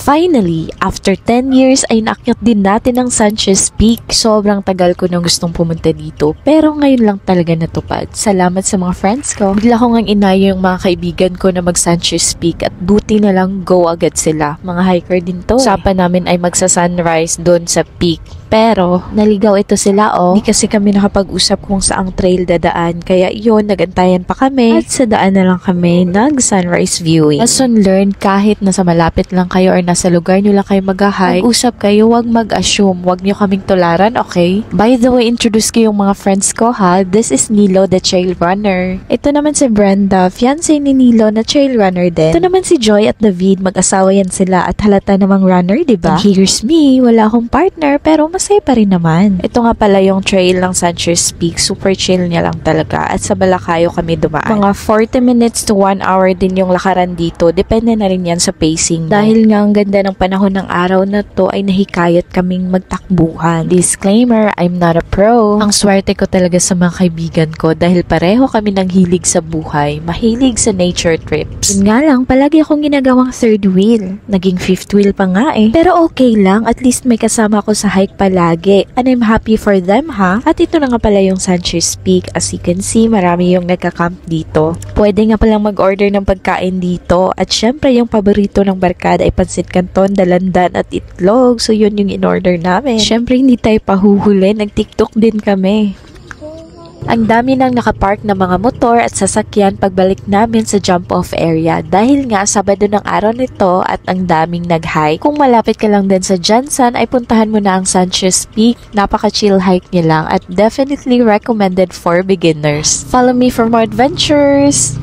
Finally, after 10 years ay naakyat din natin ang Sanchez Peak. Sobrang tagal ko nang gustong pumunta dito pero ngayon lang talaga natupad. Salamat sa mga friends ko. Bigla ko ngang inayo yung mga kaibigan ko na mag Sanchez Peak at buti na lang go agad sila. Mga hiker din to. Usapan namin ay magsa-sunrise doon sa peak. Pero, naligaw ito sila Hindi kasi kami nakapag-usap kung saang trail dadaan. Kaya yun, nagantayan pa kami. At sa daan na lang kami nag-sunrise viewing. Lesson learned, kahit nasa malapit lang kayo or nasa lugar nyo lang kayo mag-hike, mag-usap kayo, wag mag-assume. Wag nyo kaming tularan, okay? By the way, introduce ko yung mga friends ko ha. This is Nilo, the trail runner. Ito naman si Brenda, fiancé ni Nilo na trail runner din. Ito naman si Joy at David, mag-asawa yan sila at halata namang runner, diba? And here's me, wala akong partner pero masaya pa rin naman. Ito nga pala yung trail ng Sanchez Peak. Super chill niya lang talaga. At sa Balacayo kami dumaan. Mga 40 minutes to 1 hour din yung lakaran dito. Depende na rin yan sa pacing. Dahil nga ang ganda ng panahon ng araw na to ay nahikayat kaming magtakbuhan. Disclaimer, I'm not a pro. Ang swerte ko talaga sa mga kaibigan ko dahil pareho kami ng hilig sa buhay. Mahilig sa nature trips. Yun nga lang, palagi akong ginagawang third wheel. Naging fifth wheel pa nga Pero okay lang. At least may kasama ko sa hike palagi. And I'm happy for them ha. At ito na nga pala yung Sanchez Peak. As you can see, marami yung nagka-camp dito. Pwede nga palang mag-order ng pagkain dito. At syempre yung paborito ng barkada ay pansit canton, dalandan at itlog. So yun yung in-order namin. Syempre hindi tayo pahuhuli. Nag-TikTok din kami. Ang dami nang nakapark na mga motor at sasakyan pagbalik namin sa jump-off area dahil nga Sabado ng araw nito at ang daming nag-hike. Kung malapit ka lang din sa Jansan ay puntahan mo na ang Sanchez Peak. Napaka-chill hike niya lang at definitely recommended for beginners. Follow me for more adventures!